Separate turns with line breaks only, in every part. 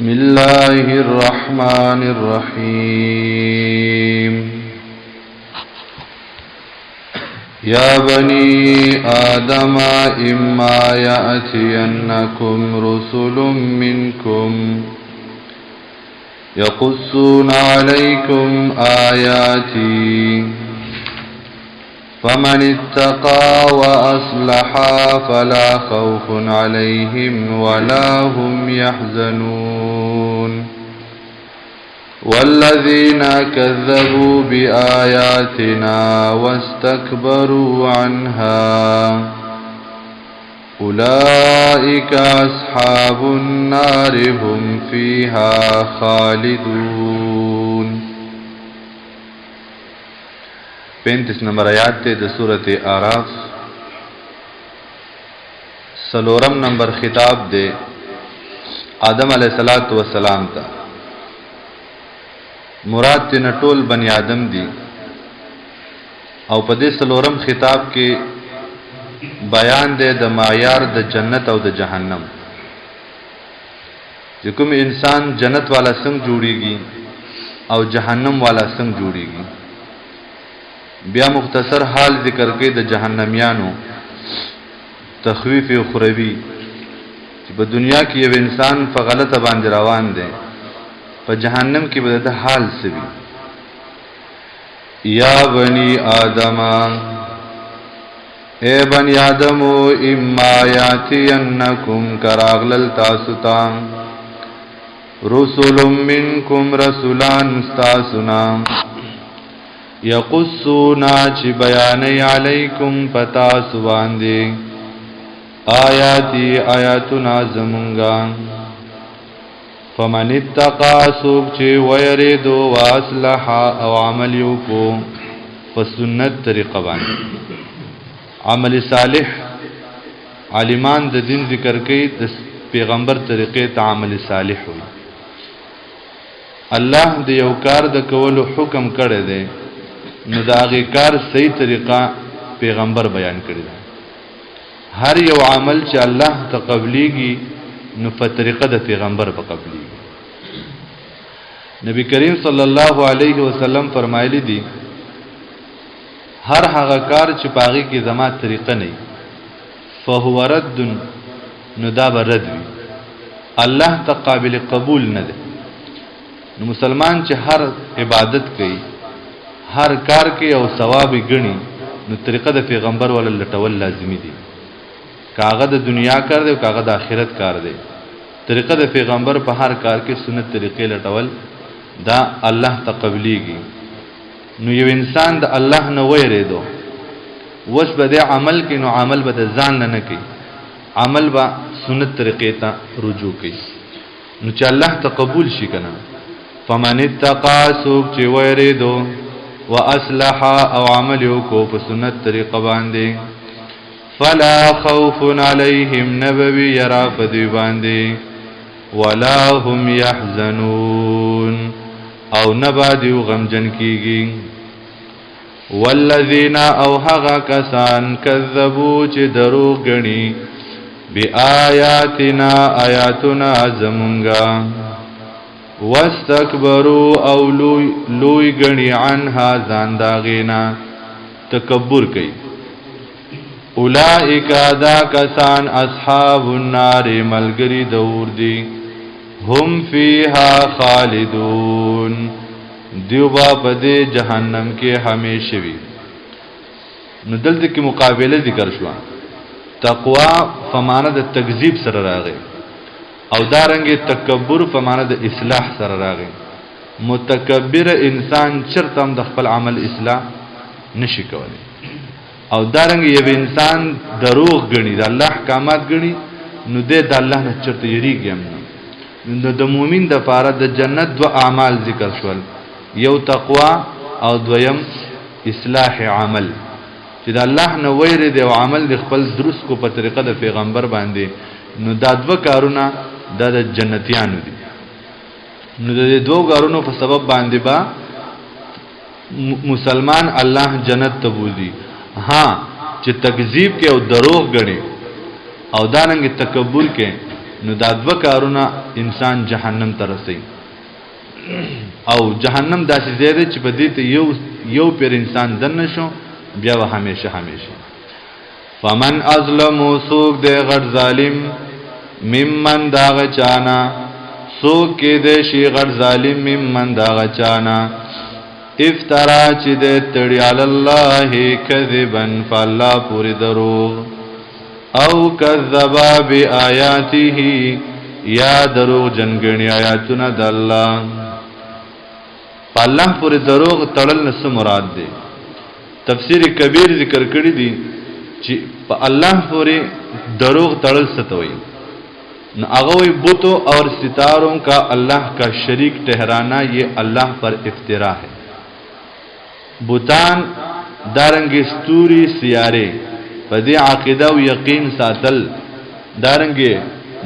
بسم الله الرحمن الرحيم يا بني آدم إما يأتينكم رسل منكم يقصون عليكم آياتي فمن اتقى وأصلح فلا خوف عليهم ولا هم يحزنون والذين كذبوا بآياتنا واستكبروا عنها أولئك أصحاب النار هم فيها خالدون 35 نمبر آیات تے د سورۃ اعراف سلورم نمبر خطاب دے آدم علیہ الصلوۃ والسلام تا مراد تینا ټول بنی آدم دی او په دې سلورم خطاب کې بیان دے د معیار د جنت او د جهنم چې کوم انسان جنت والا څنګه جوړیږي او جهنم والا څنګه جوړیږي بیا مختصر حال ذکر کې د جهنميانو تخویف اخروی چې په دنیا کې یو انسان په غلطه باندې روان دی په جهنم کې به د حال سوي یا بنی آدم اے بنی آدم اما یاتینکم کراغلل تاستا رسول منکم رسولان استاسنا یقصونا چی بیانی علیکم پتا سواندی آیاتی آیاتنا زمونگا فمن اتقا سوک چی ویردو واصلحا او عملیو کو فسنت طریقہ باندی عمل صالح عالمان د دین ذکر کئی د پیغمبر طریقے تا عمل صالح ہوئی الله د یو کار د کولو حکم کړی دی نو دا هغه کار صحیح طریقہ پیغمبر بیان کړی دی هر یو عمل چې الله تقبلیږي نو په طریقه د پیغمبر په قبلیږي نبی کریم صلی الله علیه وسلم فرمایلی دی هر هغه کار چې پاغي کې زما طریقه نه فهو رد نو دا به رد وي الله ته قابل قبول نه دی نو مسلمان چې هر عبادت کوي هر کار کې او ثواب غني نو طریقه د پیغمبر ول لټول لازمی دي کاغه د دنیا کار دی او کاغه د آخرت کار دی طریقه د پیغمبر په هر کار کې سنت طریقې لټول دا الله تقبلیږي نو یو انسان د الله نه ویریدو وس به د عمل کې نو عمل به د ځان نه کوي عمل به سنت طریقې ته رجوع کوي نو چې الله تقبل شي کنه فمن اتقى سوق چې ویریدو واصلح او عمل کو په سنت طریقه باندې فلا خوف عليهم نبوي يرا پدی باندې ولا هم يحزنون او نبادي غمجن کیږي والذین او هغه کسان کذبوا چې دروغ غني بیااتنا آیاتنا زمونږه واستكبروا او لوی غنی عنها زانداغینا تکبر کوي اولئک دا کسان اصحاب النار ملګری دور دي هم فیها خالدون دیوبا پدې جهنم کې همیشه وي نو دلته کې مقابله ذکر شو تقوا فمانه د تکذیب سره راغی او دارنګ تکبر په معنا د اصلاح سره راغی متکبر انسان چرته هم د خپل عمل اصلاح نشي کولی او دارنګ یو انسان دروغ غني د الله احکامات غني نو د الله نه چرته یریږي نو د مؤمن د پاره د جنت دو اعمال ذکر شول یو تقوا او دویم اصلاح عمل چې د الله نه ویری دی او عمل د خپل درست کو په طریقه د پیغمبر باندې نو دا دو کارونه د جنتیانو دي نو د دوه کارونو په سبب باندې با مسلمان الله جنت ته بوزي ها چې تکذیب کې او دروغ غني او داننګ تکبر کې نو دا دوه کارونه انسان جهنم ته رسي. او جهنم داسې ځای دی چې په دې ته یو پیر انسان دننه شو بیا به همیشه همیشه. فمن ازلم سوق دې غټ ظالم ممن داغ چانا سوق کې دې شي غټ ظالم ممن داغ چانا افترا چې دې تړي علی الله کذبا فالله پوری دروغ او کذبا بیااته یا دروغ جنګنی آیاتونه د الله. الله پوری دروغ تړل نس مراد دی. تفسیر کبیر ذکر کړی دی چې په الله پوری دروغ تړل ستوي نو هغه وی بتو اور ستاروں کا اللہ کا شریک ٹھہرانا یہ اللہ پر افترا ہے. بوتان دارنګ ستوري سیاره په دې عقیده او یقین ساتل دارنګ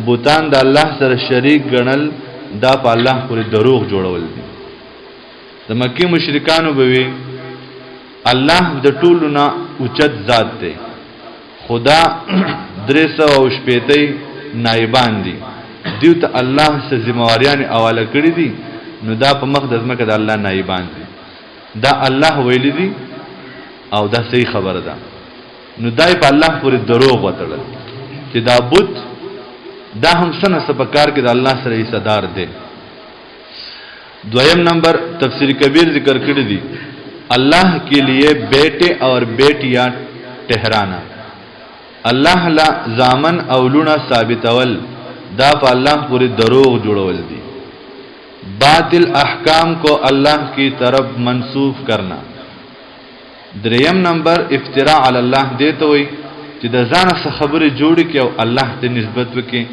بوتان د الله سره شریک ګڼل دا په الله پورې دروغ جوړول دي. د مکی مشرکانو به وی الله د ټولو نه اوچت ذات دی خدا 380 نائبان دي دیو ته الله سره ذمہواریان حواله کړی دي نو دا په مخ د ځمکه د الله نائبان دي دا الله ویل دي او دا صحیح خبره ده. نو دای په الله پورې دروغ وتړل چې دا بت دا هم سنه سبکار کې د الله سره حصدار دی. دویم نمبر تفسیر کبیر ذکر کړی دی اللہ کے لیے بیٹے اور بیٹیاں ٹہرانا. اللہ لا زامن اولونا ثابت اول دا پا اللہ پوری دروغ جوڑول دی. باطل احکام کو اللہ کی طرف منسوخ کرنا. دریم نمبر افتراء علی اللہ دیتا ہوئی چې د ځان څخه خبرې جوړې کې او الله ته نسبت وکړي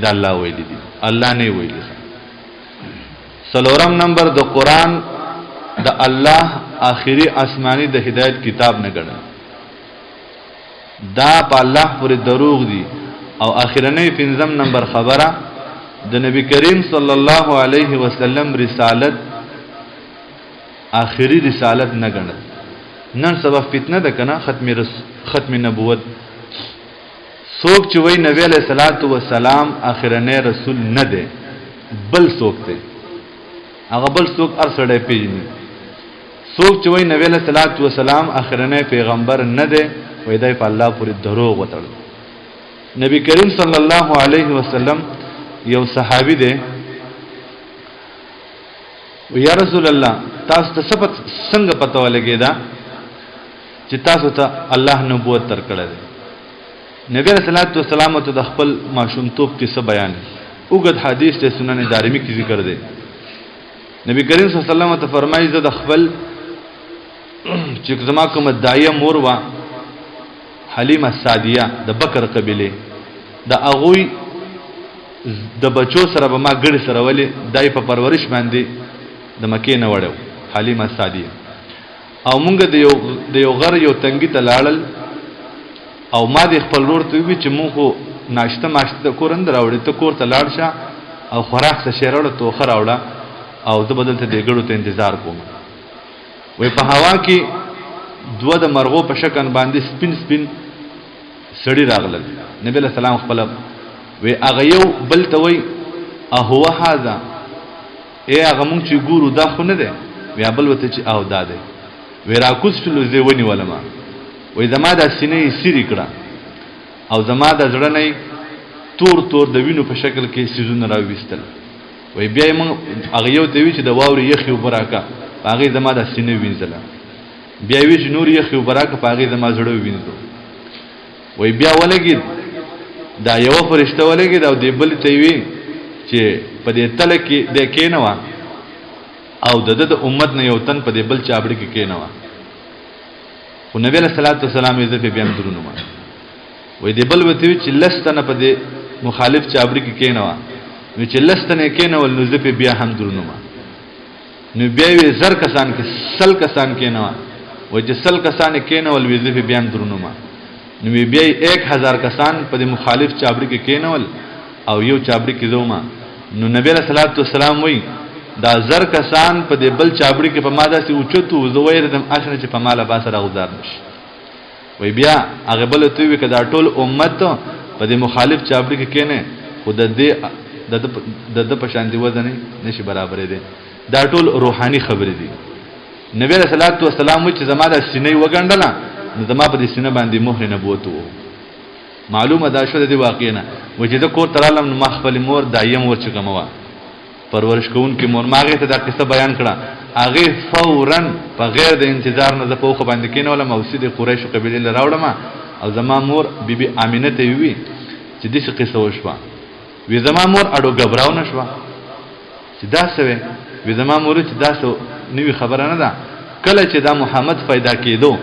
دا الله ویلي دي الله نه ویلي. څلورم نمبر د قرآن د الله آخري آسمانی د هدایت کتاب نه ګڼل دا په الله پورې دروغ دي. او اخرنۍ پنځم نمبر خبره د نبی کریم صلی الله علیه وسلم رسالت آخري رسالت نه ګڼل. نن سبا فتنه ده کنه ختم نبوت څوک چې وای نبی علیہ الصلوۃ والسلام اخرنۍ رسول نه ده بل څوک ده هغه بل څوک ارسړې پیژني. څوک چې وای نبی علیہ الصلوۃ والسلام اخرنۍ پیغمبر نه ده وای دای په الله پورې دروغ وتړل. نبی کریم صلی الله علیه وسلم یو صحابي ده یا رسول الله تاسو ته څنګه پته ولګی دا چې تاسو ته الله نبوت درکړه ده. نبی رسول الله صلی الله علیه وسلم ته د خپل ماشومتوب کیسه بیان اوګد حدیث ته سنن دارمی کی ذکر ده. نبی کریم صلی الله علیه وسلم ته فرمایي زه د خپل چې زما کوم دایه مور وا حلیمه سعدیه د بکر قبیله د اغوی د بچو سره به ما ګړي سره ولې دای په پرورش باندې د مکې نه وړو حلیمه سعدیه او مونږ د یو غر یو تنګي ته لاړل او ما د خپل ورور ته وی چې مونږ خو ناشته کورند راوړې ته کور ته لاړ شه او خوراک څه شیرړه تو خراوړه او د بدل ته د ګړو ته انتظار کوم. وای په هوا کې دوه د مرغو په شکن باندې سپین سپین سړی راغلل. نبی له سلام خپل وی هغه یو بل ته وی هو هاذا ای هغه مونږ چې ګورو دا خو نه ده وی بل وته چې او دا ده وی راکوس شلو زی ونی ولما وی زما د سینې سری کړه او زما د زړه نه تور د وینو په شکل کې سيزونه راويستل. وی بیا مونږ هغه یو ته وی چې د واوري یخي وبراکا هغه زما د سینې وینځله بیا وی چې نور یخي وبراکا هغه زما زړه وینځو. وی بیا ولګید دا یو فرشته ولګید او دی بل ته وی چې په دې تل کې د کینوا او د امت نه یو تن په دې بل چابړي کې کینوا. خو نبی له صلوات والسلام یې په بیان درونو ما وې دې بل وته چې لستنه په دې مخالف چابړي کې کینوا نو چې لستنه کینول نو زه په بیا هم درونو ما نو بیا وی زر کسان کې سل کسان کینوا وې چې سل کسان کینول وې زه په بیان درونو ما نو بیا 1000 کسان په دې مخالف چابړي کې کینول او یو چابړي کې زوما. نو نبی له صلوات والسلام وې دا زر کسان په دې بل چابړي کې په ماده سي اوچتو زویر دم اشنه چې په مالا باسره غوځار نشي. وی بیا هغه بل ته وی کدا ټول امت په دې مخالف چابړي کې کینه خو د په شان دی وزن نشي برابرې دي. دا ټول روحاني خبرې دي. نبی رسول الله صلی الله علیه وسلم چې زما د سینې وګڼډله نو زما په دې سینې باندې مهر نبوت وو. معلومه دا شو د واقعي نه و چې د کور ترالم نو ما خپل مور دایم ور چې کومه پرورش کوون کې مور ماغه ته دا قصه بیان کړه. هغه فورا په غیر د انتظار نه د پوخ باندې کینول موسید قریش قبیله له راوړم او زما مور بیبي امینه ته وی چې دې څه قصه وشوه. وی زما مور اډو غبراو نشوه چې دا څه وی زما مور چې دا څه نوې خبره نه ده. کله چې دا محمد پیدا کېدو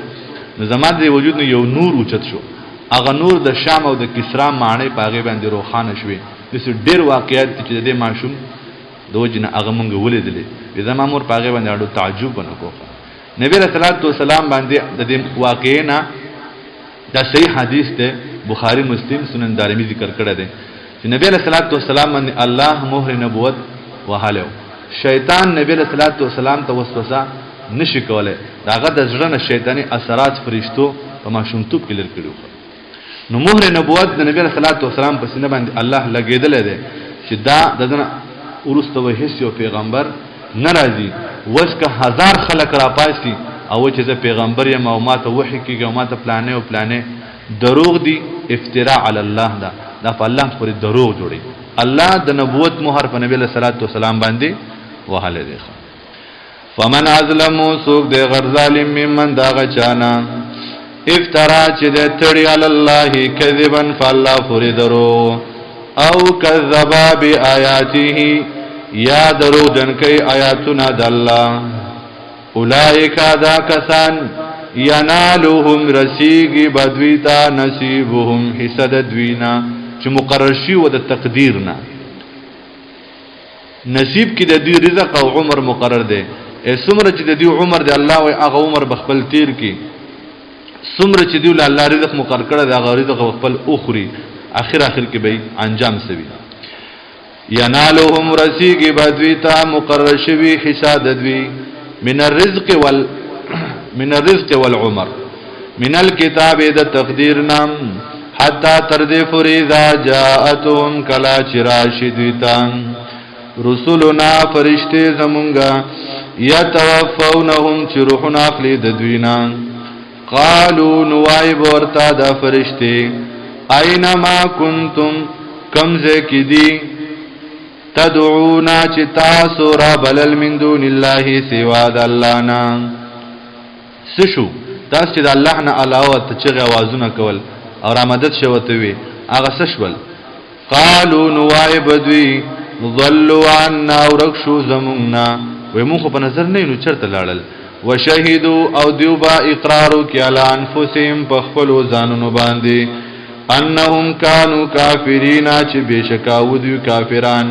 نو زما د وجود نو یو نور اوچت شو. هغه نور د شام او د کسرا معنی پاغه باندې روخانه شوې. دې ډېر واقعیت چې د ماشوم دوجنه هغه مونږ ولیدلې. زما مور پاغه باندې اډو تعجب ونکو. نبی رسول الله صلی الله علیه وسلم باندې د دې واقعینا دا صحیح حدیث ته بخاری مسلم سنن دارمی ذکر کړی دی چې نبی رسول الله صلی الله علیه وسلم باندې الله مهر نبوت وهاله. شیطان نبی رسول الله صلی الله علیه وسلم ته وسوسه نشي کوله. داغه د زړه نه شیطانی اثرات فرشتو په ماشومتوب کې لر کړو. نو مهر نبوت د نبی رسول الله صلی الله علیه وسلم په سینه باندې الله لګیدل دی چې دا دنه ورسته وه هیڅ یو پیغمبر ناراضي. وسکه هزار خلک را پاسي او چې زه پیغمبر یم او ماته وحی کیږي او ماته پلانې او پلانې دروغ دي، افتراء علی الله دا په الله پورې دروغ جوړي. الله د نبوت مهر په نبی صلی الله علیه وسلم باندې وهاله دی. فمن ازلم سوق د غر ظالم ممن دا غچانا افترا چې د تړي علی الله کذبا فالله پورې درو او کذبا بیااته یا درو جن کوي آیاتنا د الله. اولئک دا کسان ینالهم رسیږي بدویتا نصیبهم حصد دوینا چې مقرر شي و د تقدیر نه. نصیب کې د دوی رزق او عمر مقرر دی. څومره چې د دوی عمر دی الله او هغه عمر بخپل تیر کی. څومره چې دوی الله رزق مقرر کړی دا هغه رزق خپل اخري اخر کې به انجام سوي. ینالهم رسیږي بدویتا مقرر شوی حصاد دوی من الرزق والعمر من الكتاب د تقدیر نام حتا تر دې فریضا جاءتهم کلا چراشدیتان رسولنا فرشته زمونږه یتوفونهم چروحنا اخلی د دوینا. قالو نوایب ورتا دا فرشته اینما کنتم کمزه کی دی تدعونا چی تاسو را بلل من دون الله سوا د الله نا سشو تاسو چې د الله نه علاوه ته چغه आवाजونه کول او را مدد شوته وي هغه سشول. قالو نوای بدوی ضلوا عنا ورخشو زموننا وای مونږ په نظر نه نو چرته لاړل. وشهدوا او دیوبا اقرارو کی علی انفسهم په خپل ځانونو باندې انهم كانوا کافرین چې بشکا ودی کافران.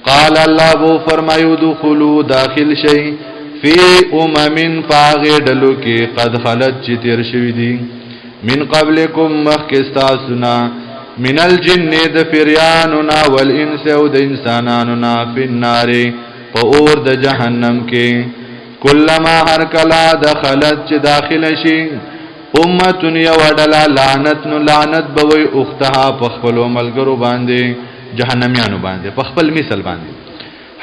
قال الله بو فرمایو دخلوا داخل شي فی فاغدلو کی قد خلت چې تیر شوی دي من قبلکم مخکستاسنا من الجن د فریاننا والانس او د انساناننا فی النار په اور د جهنم کې. کلما هر کلا دخلت چې داخل شي امتون یو ډلا لعنت بوي اختها په خپل ملګرو باندې جهنميانو باندې په خپل مثال باندې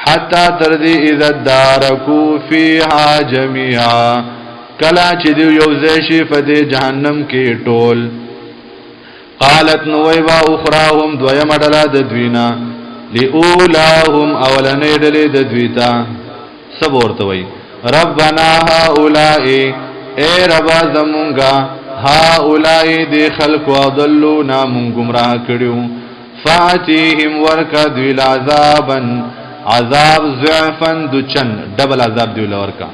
حتا تر دې اذا دارکو فیها جميعا کلا چې دی یو ځای شي په دې جهنم کې ټول. قالت نویبا اخراهم دویم ډلا د دوینا لاولاهم اولنې ډلې د دویتا سب ورته وای ربنا هؤلاء اے ربا زمونگا هؤلاء دی خلق وضلونا من گمراہ کړیو. فاتیهم ورکا دویل عذابا عذاب ضعفا دوچن ډبل عذاب دویل ورکا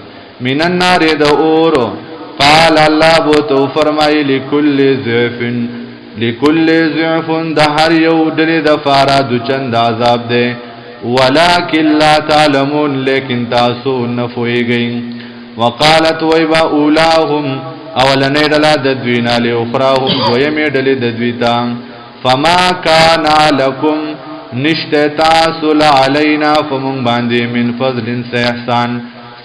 من النار د اورو. قال الله بو تو فرمای لكل ضعف د هر یو ډلې د فارا دوچن د عذاب ده. ولکن لا تعلمون لیکن تاسو نه پوهیږئ. وقالت ویبا اولاهم اولنې ډله د دوینا له اخراهم دویمې ډلې د دویتا. فما کان لکم نشته تاسو علینا فمون باندې من فضل احسان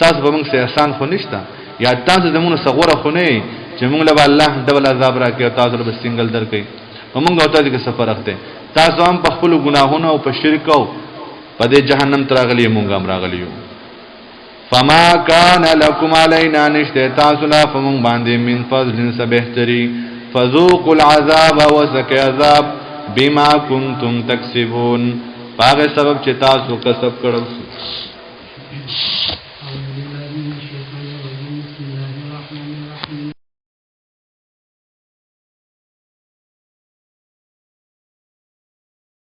تاسو فمون احسان خو نشته یا تاسو زمونږ صغوره خو نه چې موږ له الله ډول عذاب راکړي تاسو له سنگل درکې موږ او تاسو کې څه فرق دی تاسو هم په خپل ګناهونو او په شرک او په دې جهنم تراغلی موږ هم راغلیو فما كان لكم علينا نشته تاسو لا فمن باندې من فضل سبهتري فذوقوا العذاب وسك عذاب بما كنتم تكسبون هغه سبب چې تاسو کسب کړو